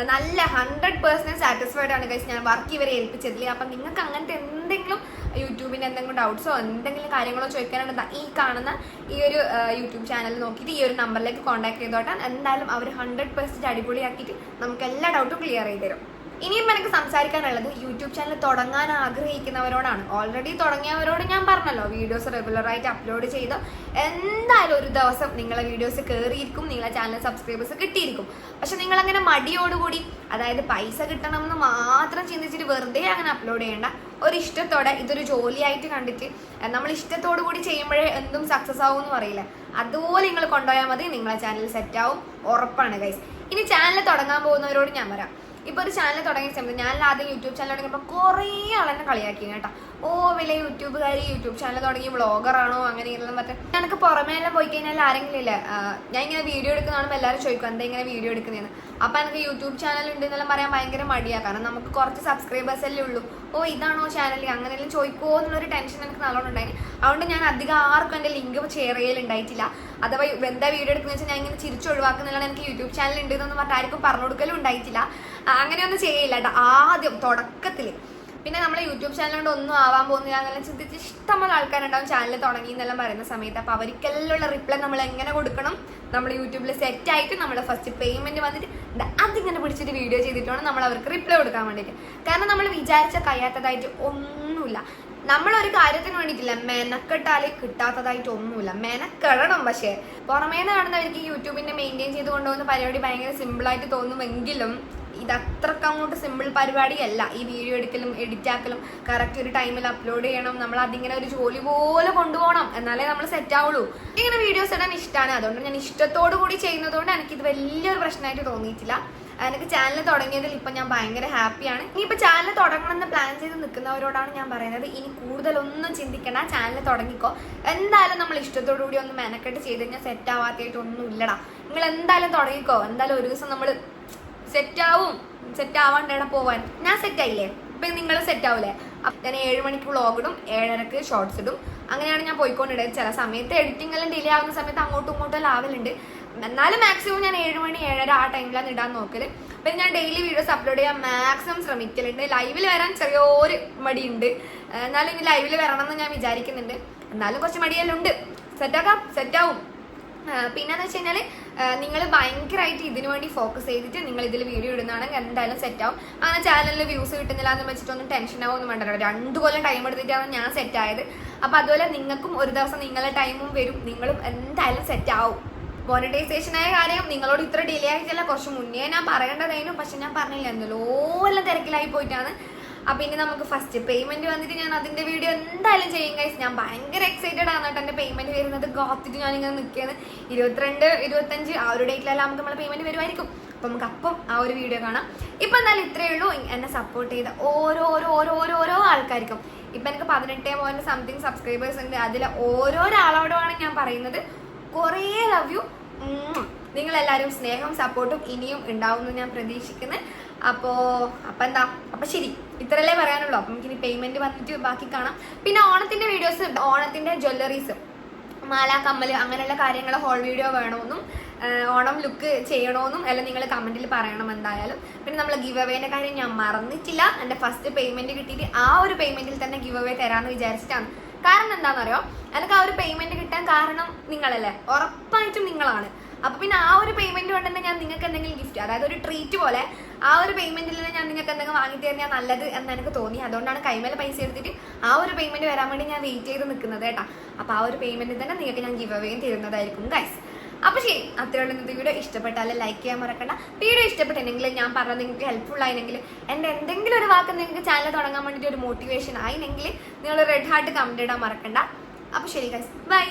[SPEAKER 1] നല്ല 100% സാറ്റിസ്ഫൈഡ് ആണ് ഗൈസ് ഞാൻ വർക്ക് ഇവരെ ഏൽപ്പിച്ചതിൽ. അപ്പം നിങ്ങൾക്ക് അങ്ങനത്തെ എന്തെങ്കിലും യൂട്യൂബിൻ്റെ എന്തെങ്കിലും ഡൗട്ട്സോ എന്തെങ്കിലും കാര്യങ്ങളോ ചോദിക്കാനുണ്ട്, ഈ കാണുന്ന ഈ ഒരു യൂട്യൂബ് ചാനൽ നോക്കിയിട്ട് ഈ ഒരു നമ്പറിലേക്ക് കോൺടാക്ട് ചെയ്തോട്ടാൽ എന്തായാലും അവർ 100% അടിപൊളിയാക്കിയിട്ട് നമുക്ക് എല്ലാ ഡൗട്ടും ക്ലിയർ ചെയ്ത് തരും. ഇനിയും എനിക്ക് സംസാരിക്കാനുള്ളത് യൂട്യൂബ് ചാനൽ തുടങ്ങാൻ ആഗ്രഹിക്കുന്നവരോടാണ്. ഓൾറെഡി തുടങ്ങിയവരോട് ഞാൻ പറഞ്ഞല്ലോ, വീഡിയോസ് റെഗുലറായിട്ട് അപ്ലോഡ് ചെയ്ത് എന്തായാലും ഒരു ദിവസം നിങ്ങളെ വീഡിയോസ് കയറിയിരിക്കും, നിങ്ങളെ ചാനൽ സബ്സ്ക്രൈബേഴ്സ് കിട്ടിയിരിക്കും. പക്ഷെ നിങ്ങളങ്ങനെ മടിയോടുകൂടി, അതായത് പൈസ കിട്ടണമെന്ന് മാത്രം ചിന്തിച്ചിട്ട് വെറുതെ അങ്ങനെ അപ്ലോഡ് ചെയ്യേണ്ട. ഒരു ഇഷ്ടത്തോടെ, ഇതൊരു ജോലിയായിട്ട് കണ്ടിട്ട് നമ്മൾ ഇഷ്ടത്തോടു കൂടി ചെയ്യുമ്പോഴേ എന്തും സക്സസ് ആവും എന്ന് പറയില്ല, അതുപോലെ നിങ്ങൾ കൊണ്ടുപോയാൽ മതി, നിങ്ങളെ ചാനൽ സെറ്റ് ആവും, ഉറപ്പാണ് ഗൈസ്. ഇനി ചാനൽ തുടങ്ങാൻ പോകുന്നവരോട് ഞാൻ പറയാം, ഇപ്പൊ ഒരു ചാനൽ തുടങ്ങിയ സമയത്ത് ഞാൻ ആദ്യം യൂട്യൂബ് ചാനൽ തുടങ്ങിയപ്പോൾ കുറേ ആളെന്നെ കളിയാക്കി കേട്ടോ. ഓ വലിയ യൂട്യൂബുകാരി, യൂട്യൂബ് ചാനൽ തുടങ്ങി വ്ളോഗറാണോ അങ്ങനെ ഇങ്ങനെ മറ്റേ. എനിക്ക് പുറമേ എല്ലാം പോയി കഴിഞ്ഞാൽ ആരെങ്കിലും ഇല്ല, ഞാൻ ഇങ്ങനെ വീഡിയോ എടുക്കുന്നതാണെന്ന് എല്ലാവരും ചോദിക്കും എന്താ ഇങ്ങനെ വീഡിയോ എടുക്കുന്നതെന്ന്. അപ്പൊ എനിക്ക് യൂട്യൂബ് ചാനൽ ഉണ്ട് എന്നെല്ലാം പറയാൻ ഭയങ്കര മടിയാണ്, കാരണം നമുക്ക് കുറച്ച് സബ്സ്ക്രൈബേഴ്സ് അല്ലേ ഉള്ളൂ. ഓ ഇതാണോ ചാനൽ അങ്ങനെയെല്ലാം ചോദിക്കുമോ എന്നുള്ളൊരു ടെൻഷൻ എനിക്ക് നല്ലോണം ഉണ്ടായിരുന്നു. അതുകൊണ്ട് ഞാൻ അധികം ആർക്കും എൻ്റെ ലിങ്ക് ഷെയർ ചെയ്യലുണ്ടായിട്ടില്ല. അഥവാ എന്താ വീഡിയോ എടുക്കുന്നത് വെച്ചാൽ ഞാൻ ഇങ്ങനെ ചിരിച്ച് ഒഴിവാക്കുന്നില്ല, എനിക്ക് യൂട്യൂബ് ചാനൽ ഉണ്ട് എന്നൊന്നും പറഞ്ഞാൽ ആർക്കും പറഞ്ഞു കൊടുക്കലും ഉണ്ടായിട്ടില്ല. അങ്ങനെയൊന്നും ചെയ്യില്ല കേട്ടോ ആദ്യം തുടക്കത്തിൽ. പിന്നെ നമ്മൾ യൂട്യൂബ് ചാനൽ കൊണ്ട് ഒന്നും ആവാൻ പോകുന്നില്ല എന്നെല്ലാം ചിന്തിച്ച് ഇഷ്ടംപോലെ ആൾക്കാരുണ്ടാവും ചാനൽ തുടങ്ങി എന്നെല്ലാം പറയുന്ന സമയത്ത്. അപ്പോൾ അവർക്കെല്ലാം റിപ്ലൈ നമ്മൾ എങ്ങനെ കൊടുക്കണം, നമ്മൾ യൂട്യൂബിൽ സെറ്റ് ആയിട്ട് നമ്മൾ ഫസ്റ്റ് പേയ്മെന്റ് വന്നിട്ട് അതിങ്ങനെ പിടിച്ചിട്ട് വീഡിയോ ചെയ്തിട്ട് വേണം നമ്മൾ അവർക്ക് റിപ്ലൈ കൊടുക്കാൻ വേണ്ടിയിട്ട്. കാരണം നമ്മൾ വിചാരിച്ച കഴിയാത്തതായിട്ട് ഒന്നുമില്ല. നമ്മളൊരു കാര്യത്തിന് വേണ്ടിയിട്ടില്ല മെനക്കെട്ടാല് കിട്ടാത്തതായിട്ട് ഒന്നുമില്ല, മെനക്കെടണം. പക്ഷേ പുറമേന്ന് കാണുന്നവർക്ക് യൂട്യൂബിന്റെ മെയിൻറ്റെയിൻ ചെയ്ത് കൊണ്ടുപോകുന്ന പരിപാടി ഭയങ്കര സിമ്പിളായിട്ട് തോന്നുമെങ്കിലും ഇത് അത്രക്ക് അങ്ങോട്ട് സിമ്പിൾ പരിപാടിയല്ല. ഈ വീഡിയോ എടുക്കലും എഡിറ്റ് ആക്കലും കറക്റ്റ് ഒരു ടൈമിൽ അപ്ലോഡ് ചെയ്യണം, നമ്മൾ അതിങ്ങനെ ഒരു ജോലി പോലെ കൊണ്ടുപോകണം, എന്നാലേ നമ്മൾ സെറ്റ് ആവുള്ളൂ. ഇങ്ങനെ വീഡിയോസ് ഇടാൻ ഇഷ്ടമാണ്, അതുകൊണ്ട് ഞാൻ ഇഷ്ടത്തോടു കൂടി ചെയ്യുന്നതുകൊണ്ട് എനിക്കിത് വലിയൊരു പ്രശ്നമായിട്ട് തോന്നിയിട്ടില്ല. എനിക്ക് ചാനൽ തുടങ്ങിയതിൽ ഇപ്പം ഞാൻ ഭയങ്കര ഹാപ്പിയാണ്. ഇനിയിപ്പോൾ ചാനൽ തുടങ്ങണമെന്ന് പ്ലാൻ ചെയ്ത് നിൽക്കുന്നവരോടാണ് ഞാൻ പറയുന്നത്, ഇനി കൂടുതലൊന്നും ചിന്തിക്കണ്ട, ചാനൽ തുടങ്ങിക്കോ. എന്തായാലും നമ്മൾ ഇഷ്ടത്തോടു കൂടി ഒന്ന് മെനക്കെട്ട് ചെയ്ത് കഴിഞ്ഞാൽ സെറ്റ് ആവാത്തായിട്ട് ഒന്നും ഇല്ലടാ. നിങ്ങൾ എന്തായാലും തുടങ്ങിക്കോ, എന്തായാലും ഒരു ദിവസം നമ്മൾ സെറ്റ് ആവും. സെറ്റ് ആവാണ്ട് പോവാൻ ഞാൻ സെറ്റ് ആയില്ലേ, ഇപ്പം നിങ്ങൾ സെറ്റ് ആവൂലേ. ഞാൻ 7 മണിക്ക് വ്ളോഗ് ഇടും, 7:30 ഷോർട്സ് ഇടും, അങ്ങനെയാണ് ഞാൻ പോയിക്കൊണ്ടിടുന്നത്. ചില സമയത്ത് എഡിറ്റിംഗ് എല്ലാം ഡിലേ ആവുന്ന സമയത്ത് അങ്ങോട്ടും ഇങ്ങോട്ടും ലാവലുണ്ട്. എന്നാലും മാക്സിമം ഞാൻ 7 മണി 7:30 ആ ടൈമിലാണ് ഇടാൻ നോക്കല്. പിന്നെ ഞാൻ ഡെയിലി വീഡിയോസ് അപ്ലോഡ് ചെയ്യാൻ മാക്സിമം ശ്രമിക്കലുണ്ട്. ലൈവിൽ വരാൻ ചെറിയൊരു മടിയുണ്ട്, എന്നാലും ഇനി ലൈവിൽ വരണം എന്ന് ഞാൻ വിചാരിക്കുന്നുണ്ട്. എന്നാലും കുറച്ച് മടിയെല്ലാം ഉണ്ട്, സെറ്റാവും. പിന്നെന്ന് വെച്ച് കഴിഞ്ഞാൽ നിങ്ങൾ ഭയങ്കരമായിട്ട് ഇതിനു വേണ്ടി ഫോക്കസ് ചെയ്തിട്ട് നിങ്ങൾ ഇതിൽ വീഡിയോ ഇടുന്നതാണെങ്കിൽ എന്തായാലും സെറ്റ് ആവും. അങ്ങനെ ചാനലിൽ വ്യൂസ് കിട്ടുന്നില്ല എന്ന് വെച്ചിട്ടൊന്നും ടെൻഷൻ ആവുമെന്ന് വേണ്ടല്ലോ. 2 കൊല്ലം ടൈം എടുത്തിട്ടാണ് ഞാൻ സെറ്റ് ആയത്. അപ്പോൾ അതുപോലെ നിങ്ങൾക്കും ഒരു ദിവസം നിങ്ങളുടെ ടൈമും വരും, നിങ്ങളും എന്തായാലും സെറ്റ് ആവും. മോണിറ്റൈസേഷനായ കാര്യം നിങ്ങളോട് ഇത്ര ഡിലേ ആയിട്ടല്ല, കുറച്ച് മുന്നേ ഞാൻ പറയേണ്ടതായിരുന്നു. പക്ഷെ ഞാൻ പറഞ്ഞില്ല, എന്തല്ലോ എല്ലാം തിരക്കിലായി പോയിട്ടാണ്. അപ്പം ഇനി നമുക്ക് ഫസ്റ്റ് പേയ്മെന്റ് വന്നിട്ട് ഞാൻ അതിന്റെ വീഡിയോ എന്തായാലും ചെയ്യും ഗൈസ്. ഞാൻ ഭയങ്കര എക്സൈറ്റഡ് ആണ് കേട്ടോ. എൻ്റെ പേയ്മെന്റ് വരുന്നത് കാത്തിട്ട് ഞാനിങ്ങനെ നിൽക്കുകയാണ്. 22, 25 ആ ഒരു ഡേറ്റിലെല്ലാം നമുക്ക് നമ്മളെ പേയ്മെന്റ് വരുമായിരിക്കും. അപ്പം നമുക്ക് അപ്പം ആ ഒരു വീഡിയോ കാണാം. ഇപ്പം എന്തായാലും ഇത്രയേ ഉള്ളൂ. എന്നെ സപ്പോർട്ട് ചെയ്ത ഓരോ ആൾക്കാർക്കും ഇപ്പം എനിക്ക് 18.something സബ്സ്ക്രൈബേഴ്സ് ഉണ്ട്. അതിൽ ഓരോരാളോടുമാണ് ഞാൻ പറയുന്നത്, കുറേ ലവ് യു. നിങ്ങളെല്ലാവരും സ്നേഹം സപ്പോർട്ടും ഇനിയും ഉണ്ടാവുമെന്ന് ഞാൻ പ്രതീക്ഷിക്കുന്നത്. അപ്പം ശരി, ഇത്രയല്ലേ പറയാനുള്ളൂ. അപ്പം നമുക്കിനി പേയ്മെന്റ് വന്നിട്ട് ബാക്കി കാണാം. പിന്നെ ഓണത്തിന്റെ വീഡിയോസ്, ഓണത്തിന്റെ ജ്വല്ലറീസ്, മാല, കമ്മല് അങ്ങനെയുള്ള കാര്യങ്ങൾ ഹോൾ വീഡിയോ വേണമെന്നും ഓണം ലുക്ക് ചെയ്യണമെന്നും എല്ലാം നിങ്ങൾ കമന്റിൽ പറയണം എന്തായാലും. പിന്നെ നമ്മൾ ഗിവ് അവേന്റെ കാര്യം ഞാൻ മറന്നിട്ടില്ല. എൻ്റെ ഫസ്റ്റ് പേയ്മെന്റ് കിട്ടിയിട്ട് ആ ഒരു പേയ്മെന്റിൽ തന്നെ ഗിവ് അവേ തരാമെന്ന് വിചാരിച്ചിട്ടാണ്. കാരണം എന്താണെന്നറിയോ, എനിക്ക് ആ ഒരു പേയ്മെന്റ് കിട്ടാൻ കാരണം നിങ്ങളല്ലേ, ഉറപ്പായിട്ടും നിങ്ങളാണ്. അപ്പൊ പിന്നെ ആ ഒരു പേയ്മെന്റ് കൊണ്ട് തന്നെ ഞാൻ നിങ്ങൾക്ക് എന്തെങ്കിലും ഗിഫ്റ്റ്, അതായത് ഒരു ട്രീറ്റ് പോലെ ആ ഒരു പേയ്മെന്റിൽ ഞാൻ നിങ്ങൾക്ക് എന്തെങ്കിലും വാങ്ങി തരുന്ന നല്ലത് എന്ന് എനിക്ക് തോന്നി. അതുകൊണ്ടാണ് കൈമേലെ പൈസ എടുത്തിട്ട് ആ ഒരു പേയ്മെന്റ് വരാൻ വേണ്ടി ഞാൻ വെയിറ്റ് ചെയ്ത് നിൽക്കുന്നത് കേട്ടോ. അപ്പൊ ആ ഒരു പേയ്മെന്റിൽ തന്നെ നിങ്ങൾക്ക് ഞാൻ ഗിവ് അവേയും തരുന്നതായിരിക്കും ഗൈസ്. അപ്പൊ ശരി, അത്രയുള്ള ഇന്നത്തെ വീഡിയോ ഇഷ്ടപ്പെട്ടാൽ ലൈക്ക് ചെയ്യാൻ മറക്കണ്ട. വീഡിയോ ഇഷ്ടപ്പെട്ടെങ്കിൽ ഞാൻ പറഞ്ഞത് നിങ്ങൾക്ക് ഹെൽപ്ഫുൾ ആയിരുന്നെങ്കിൽ, എൻ്റെ എന്തെങ്കിലും ഒരു വാക്ക് നിങ്ങൾക്ക് ചാനൽ തുടങ്ങാൻ വേണ്ടിയിട്ട് ഒരു മോട്ടിവേഷൻ ആയിരുന്നെങ്കിൽ നിങ്ങൾ റെഡ് ഹാർട്ട് കമന്റ് ഇടാൻ മറക്കണ്ട. അപ്പൊ ശരി ഗൈസ്, ബൈ.